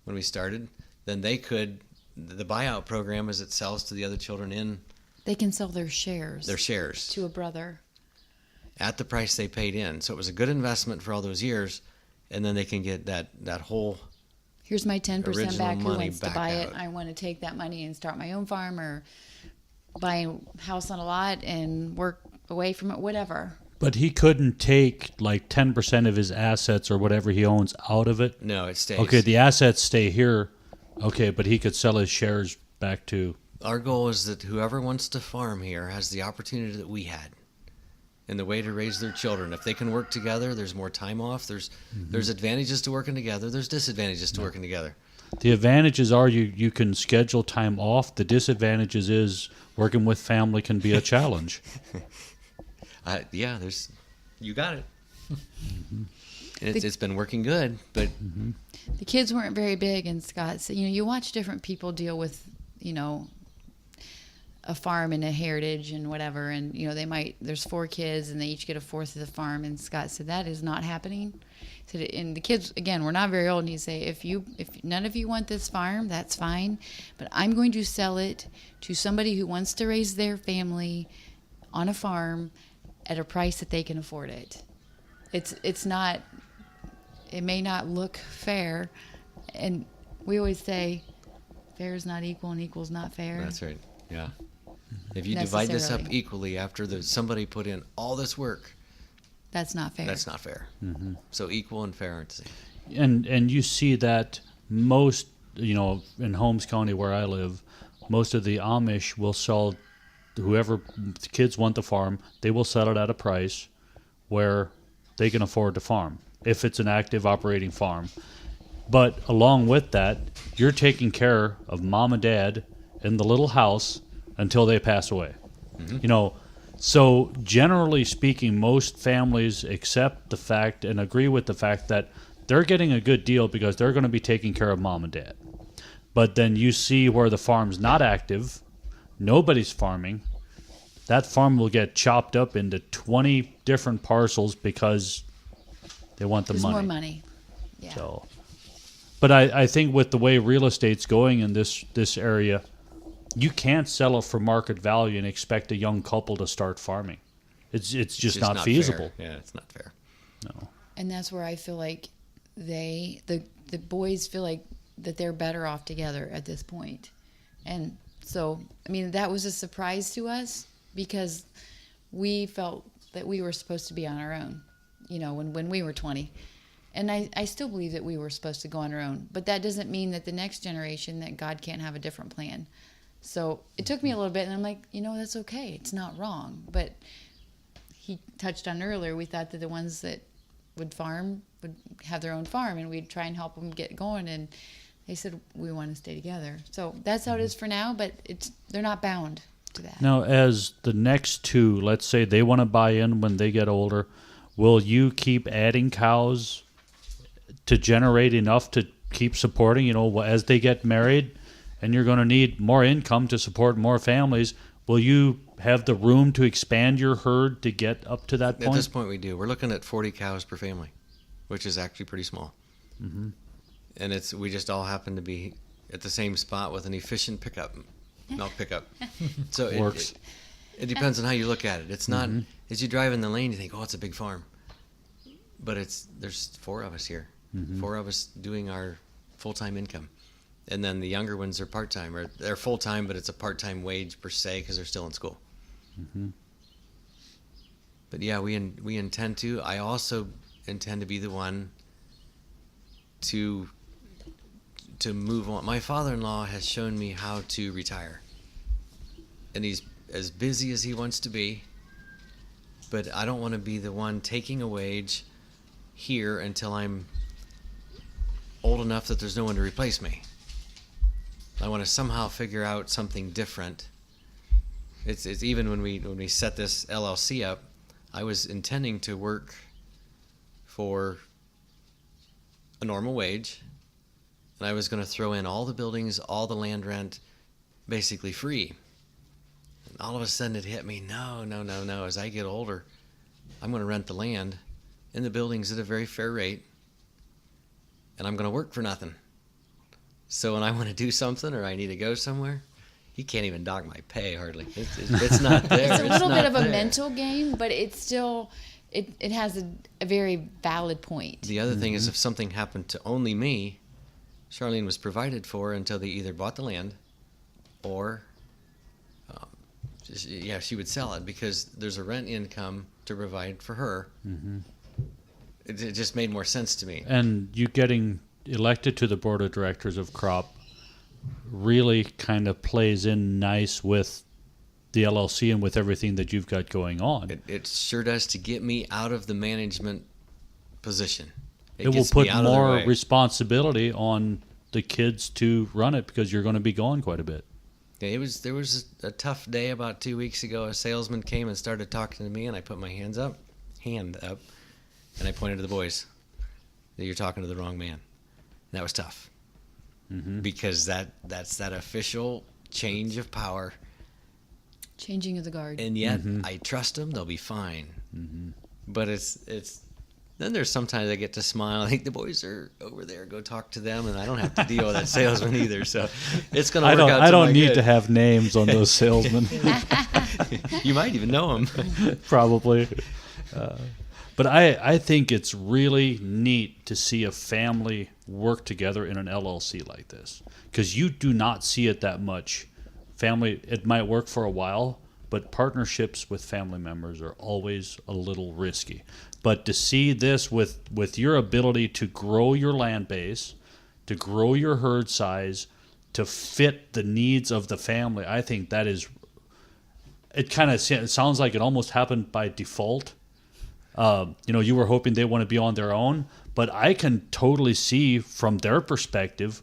when we started. Then they could. The buyout program, as it sells to the other children They can sell their shares. Their shares. To a brother. At the price they paid in. So it was a good investment for all those years. And then they can get that whole here's my 10% back. Who money wants to back buy out. it? I want to take that money and start my own farm or buy a house on a lot and work away from it, whatever. But he couldn't take like 10% of his assets or whatever he owns out of it? No, it stays. Okay, the assets stay here. Okay, but he could sell his shares back to... Our goal is that whoever wants to farm here has the opportunity that we had and the way to raise their children. If they can work together, there's more time off. There's advantages to working together. There's disadvantages to working together. The advantages are you can schedule time off. The disadvantages is working with family can be a challenge. Yeah, you got it. And it's been working good, but the kids weren't very big, and Scott said, you watch different people deal with, a farm and a heritage and whatever, and there's 4 kids and they each get a fourth of the farm, and Scott said that is not happening. He said, and the kids, again, we're not very old, and he'd say, if none of you want this farm, that's fine, but I'm going to sell it to somebody who wants to raise their family on a farm at a price that they can afford it. It's not, it may not look fair, and we always say fair is not equal and equal is not fair. That's right. Yeah. If you divide this up equally after somebody put in all this work, that's not fair. That's not fair. Mm-hmm. So equal and fair aren't the same. And you see that most, in Holmes County where I live, most of the Amish will sell, whoever the kids want the farm, they will sell it at a price where they can afford to farm, if it's an active operating farm. But along with that, you're taking care of mom and dad in the little house until they pass away. Mm-hmm. So generally speaking, most families accept the fact and agree with the fact that they're getting a good deal because they're going to be taking care of mom and dad. But then you see where the farm's not active, nobody's farming, that farm will get chopped up into 20 different parcels because they want the There's money. More money. Yeah. So, but I think with the way real estate's going in this area, you can't sell it for market value and expect a young couple to start farming. It's just not feasible. Fair. Yeah, it's not fair. No. And that's where I feel like the boys feel like that they're better off together at this point. And so, that was a surprise to us because we felt that we were supposed to be on our own, when we were 20. And I still believe that we were supposed to go on our own. But that doesn't mean that the next generation, that God can't have a different plan. So it took me a little bit, and I'm like, that's okay. It's not wrong. But he touched on earlier, we thought that the ones that would farm would have their own farm, and we'd try and help them get going. And they said, we want to stay together. So that's how it is for now, but they're not bound to that. Now, as the next two, let's say they want to buy in when they get older, will you keep adding cows to generate enough to keep supporting, as they get married? And you're going to need more income to support more families. Will you have the room to expand your herd to get up to that point? At this point, we do. We're looking at 40 cows per family, which is actually pretty small. Mm-hmm. And we just all happen to be at the same spot with an efficient milk pickup. So it works. It depends on how you look at it. It's not, as you drive in the lane, you think, it's a big farm. But there's 4 of us here. Mm-hmm. 4 of us doing our full-time income. And then the younger ones are part-time, or they're full-time, but it's a part-time wage per se because they're still in school. Mm-hmm. But yeah, we intend to. I also intend to be the one to move on. My father-in-law has shown me how to retire, and he's as busy as he wants to be. But I don't want to be the one taking a wage here until I'm old enough that there's no one to replace me. I want to somehow figure out something different. It's even when we set this LLC up, I was intending to work for a normal wage, and I was going to throw in all the buildings, all the land rent, basically free. And all of a sudden it hit me, no. As I get older, I'm going to rent the land and the buildings at a very fair rate, and I'm going to work for nothing. So when I want to do something or I need to go somewhere, he can't even dock my pay hardly. It's not there. It's a little bit of a there. mental game, but it's still, it has a very valid point. The other thing is, if something happened to only me, Charlene was provided for until they either bought the land or, she would sell it, because there's a rent income to provide for her. Mm-hmm. It just made more sense to me. And you getting elected to the board of directors of Crop really kind of plays in nice with the LLC and with everything that you've got going on. It sure does, to get me out of the management position. It will gets me put out of their more way. responsibility on the kids to run it, because you're going to be gone quite a bit. Yeah, there was a tough day about 2 weeks ago. A salesman came and started talking to me, and I put my hand up, and I pointed to the boys. You're talking to the wrong man. That was tough, because that's that official change of power. Changing of the guard. And yet I trust them; they'll be fine. But it's then there's sometimes I get to smile. I think the boys are over there. Go talk to them, and I don't have to deal with that salesman either. So it's going to work out. I don't my need good. to have names on those salesmen. You might even know them. Probably. But I think it's really neat to see a family work together in an LLC like this, because you do not see it that much. Family, it might work for a while, but partnerships with family members are always a little risky. But to see this with your ability to grow your land base, to grow your herd size, to fit the needs of the family, I think that is, it sounds like it almost happened by default. You were hoping they want to be on their own, but I can totally see from their perspective,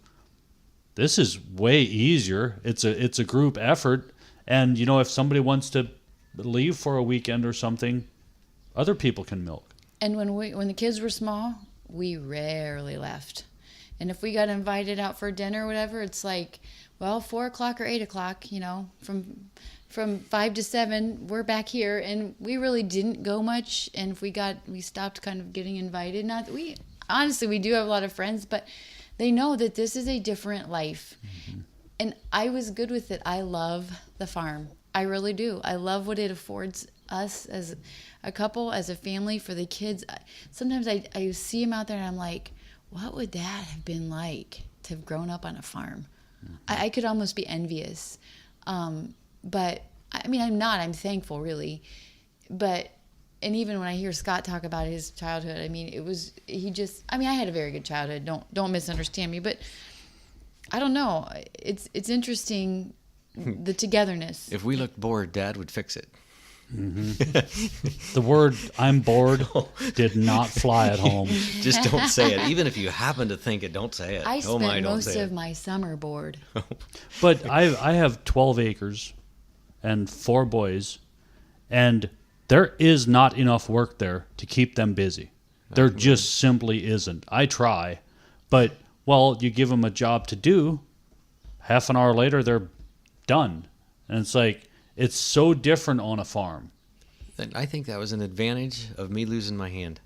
this is way easier. It's a group effort, and if somebody wants to leave for a weekend or something, other people can milk. And when the kids were small, we rarely left. And if we got invited out for dinner or whatever, it's like, well, 4 o'clock or 8 o'clock, from 5 to 7, we're back here, and we really didn't go much. And if we stopped kind of getting invited. Honestly, we do have a lot of friends, but they know that this is a different life. And I was good with it. I love the farm. I really do. I love what it affords us as a couple, as a family, for the kids. Sometimes I see them out there and I'm like, what would that have been like to have grown up on a farm? I could almost be envious. But I mean, I'm not. I'm thankful, really. And even when I hear Scott talk about his childhood, I mean, I had a very good childhood. Don't misunderstand me, but I don't know. It's interesting, the togetherness. If we looked bored, Dad would fix it. The word "I'm bored" did not fly at home. Just don't say it. Even if you happen to think it, don't say it. I spent don't most say of it. my summer bored. But I have 12 acres and 4 boys, and there is not enough work there to keep them busy. There just simply isn't. I try, but you give them a job to do, half an hour later they're done. And it's like, it's so different on a farm. And I think that was an advantage of me losing my hand.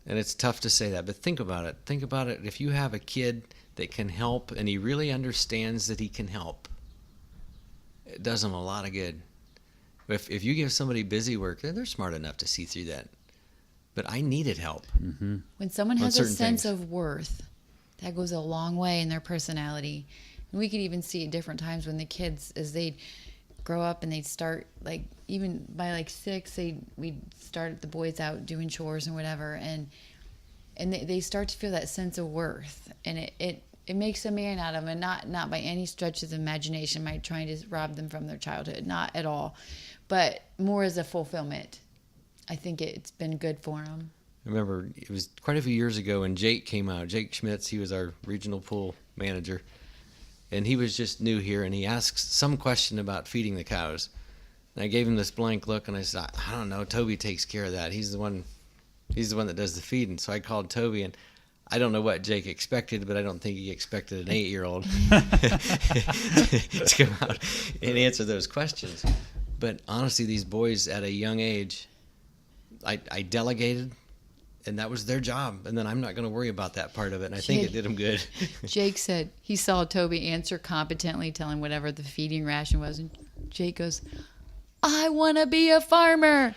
And it's tough to say that, but think about it. Think about it. If you have a kid that can help and he really understands that he can help, it does him a lot of good. If you give somebody busy work, they're smart enough to see through that. But I needed help. Mm-hmm. When someone has a certain sense things. of worth, that goes a long way in their personality. And we could even see at different times when the kids, as they grow up and they'd start, like, even by like 6, we'd start the boys out doing chores and whatever, and they start to feel that sense of worth, and it makes a man out of them, and not by any stretch of the imagination am I trying to rob them from their childhood, not at all, but more as a fulfillment. I think it's been good for them. I remember it was quite a few years ago when Jake came out. Jake Schmitz, he was our regional pool manager. And he was just new here, and he asked some question about feeding the cows. And I gave him this blank look, and I said, I don't know, Toby takes care of that. He's the one that does the feeding. So I called Toby, and I don't know what Jake expected, but I don't think he expected an 8-year-old to come out and answer those questions. But honestly, these boys at a young age, I delegated, and that was their job. And then I'm not going to worry about that part of it. And I think it did them good. Jake said he saw Toby answer competently, telling whatever the feeding ration was. And Jake goes, I want to be a farmer.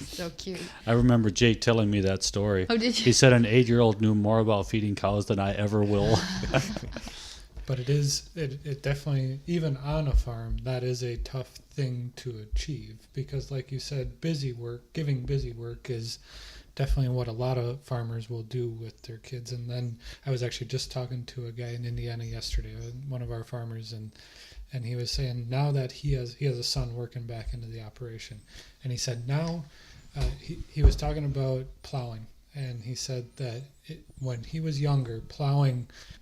So cute. I remember Jake telling me that story. Oh, did you? He said an 8-year-old knew more about feeding cows than I ever will. But it definitely, even on a farm, that is a tough thing to achieve, because like you said, giving busy work is definitely what a lot of farmers will do with their kids. And then I was actually just talking to a guy in Indiana yesterday, one of our farmers, and he was saying now that he has a son working back into the operation, and he said now he was talking about plowing. And he said that when he was younger,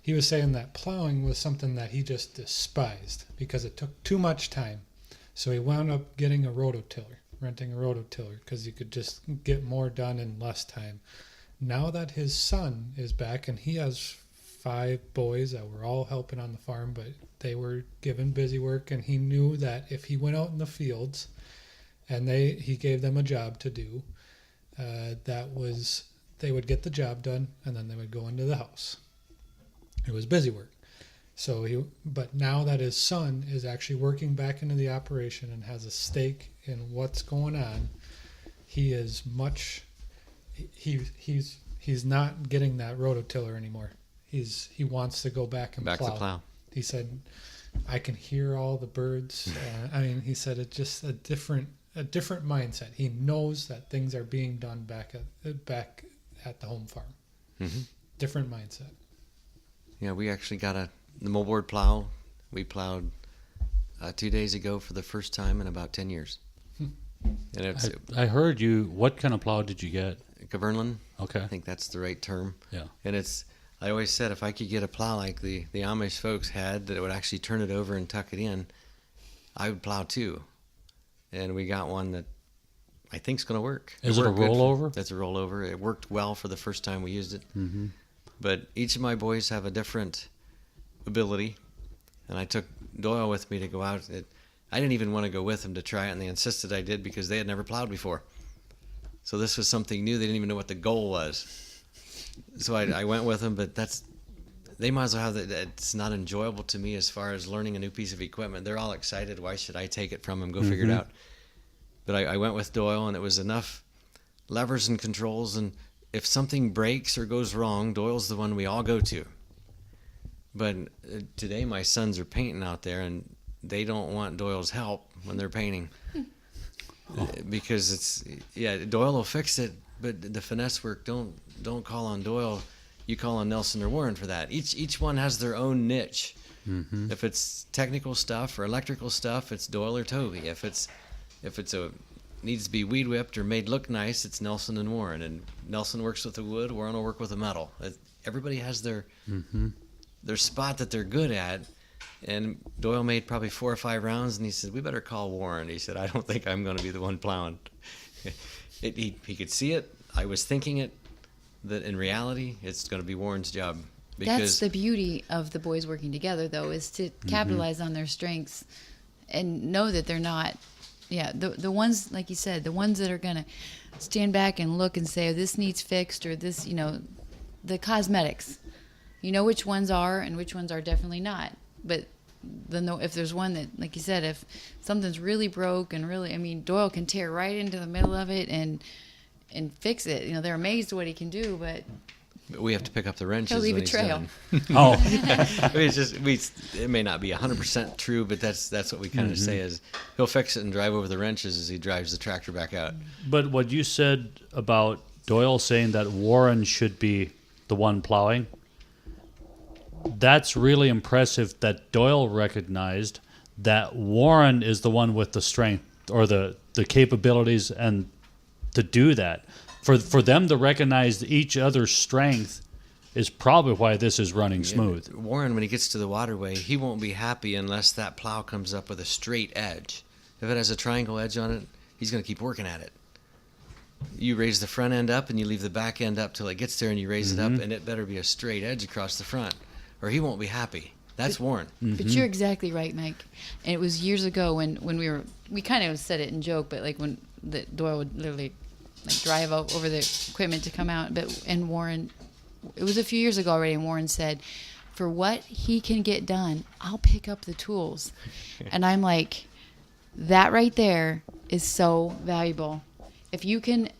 he was saying that plowing was something that he just despised because it took too much time. So he wound up getting renting a rototiller, because you could just get more done in less time. Now that his son is back, and he has 5 boys that were all helping on the farm, but they were given busy work, and he knew that if he went out in the fields and he gave them a job to do, they would get the job done, and then they would go into the house. It was busy work. But now that his son is actually working back into the operation and has a stake in what's going on, he's not getting that rototiller anymore. He wants to go back and plow. He said, I can hear all the birds. He said it's just a different mindset. He knows that things are being done back at the home farm. Mm-hmm. Different mindset. Yeah, we actually got the moldboard plow. We plowed 2 days ago for the first time in about 10 years. And I heard you. What kind of plow did you get? Kverneland. Okay. I think that's the right term. Yeah. And I always said if I could get a plow like the Amish folks had, that it would actually turn it over and tuck it in, I would plow too. And we got one that I think is going to work. Is it a rollover? That's a rollover. It worked well for the first time we used it. Mm-hmm. But each of my boys have a different ability. And I took Doyle with me to go out. I didn't even want to go with them to try it, and they insisted I did because they had never plowed before. So this was something new. They didn't even know what the goal was. So I went with them, but they might as well have that. It's not enjoyable to me as far as learning a new piece of equipment. They're all excited. Why should I take it from them? Go figure it out. But I went with Doyle, and it was enough levers and controls. And if something breaks or goes wrong, Doyle's the one we all go to. But today my sons are painting out there, and they don't want Doyle's help when they're painting. Because Doyle will fix it, but the finesse work, don't call on Doyle. You call on Nelson or Warren for that. Each one has their own niche. Mm-hmm. If it's technical stuff or electrical stuff, it's Doyle or Toby. If it's needs to be weed whipped or made look nice, it's Nelson and Warren. And Nelson works with the wood, Warren will work with the metal. Everybody has their spot that they're good at. And Doyle made probably 4 or 5 rounds, and he said, we better call Warren. He said, I don't think I'm going to be the one plowing. He could see it. I was thinking it, that in reality, it's going to be Warren's job. That's the beauty of the boys working together, though, is to capitalize on their strengths and know that they're not, the ones, like you said, the ones that are going to stand back and look and say, oh, this needs fixed, or this, the cosmetics. You know which ones are and which ones are definitely not. But then if there's one that, like you said, if something's really broke and really, Doyle can tear right into the middle of it and fix it. They're amazed at what he can do, but we have to pick up the wrenches. He'll leave when a trail. He's done. It may not be 100% true, but that's what we kind of say is he'll fix it and drive over the wrenches as he drives the tractor back out. But what you said about Doyle saying that Warren should be the one plowing, that's really impressive that Doyle recognized that Warren is the one with the strength or the capabilities and to do that. For them to recognize each other's strength is probably why this is running smooth. Warren, when he gets to the waterway, he won't be happy unless that plow comes up with a straight edge. If it has a triangle edge on it, he's going to keep working at it. you raise the front end up and you leave the back end up till it gets there, and you raise it up, and it better be a straight edge across the front, or he won't be happy. That's Warren. But you're exactly right, Mike. And it was years ago when we kind of said it in joke, but like when Doyle would literally like drive over the equipment to come out. And Warren, it was a few years ago already, and Warren said, for what he can get done, I'll pick up the tools. And I'm like, that right there is so valuable. If you can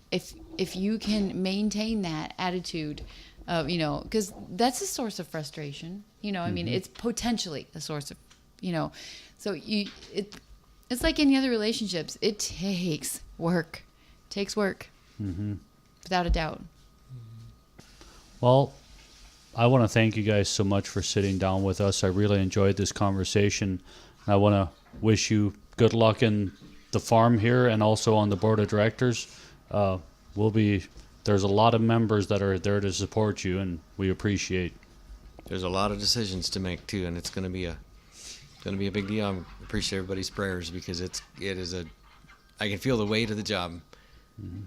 maintain that attitude of, because that's a source of frustration. I mean, it's potentially a source of, so it's like any other relationships. It takes work. Without a doubt. Well, I want to thank you guys so much for sitting down with us. I really enjoyed this conversation. I want to wish you good luck in the farm here and also on the board of directors. There's a lot of members that are there to support you, and we appreciate. There's a lot of decisions to make too, and it's going to be a big deal. I appreciate everybody's prayers, because I can feel the weight of the job.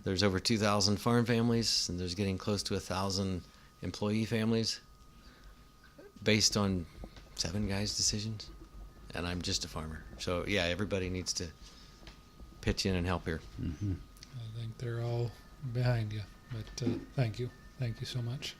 There's over 2,000 farm families, and there's getting close to 1,000 employee families based on 7 guys' decisions, and I'm just a farmer. So yeah, everybody needs to pitch in and help here. I think they're all behind you, but thank you so much.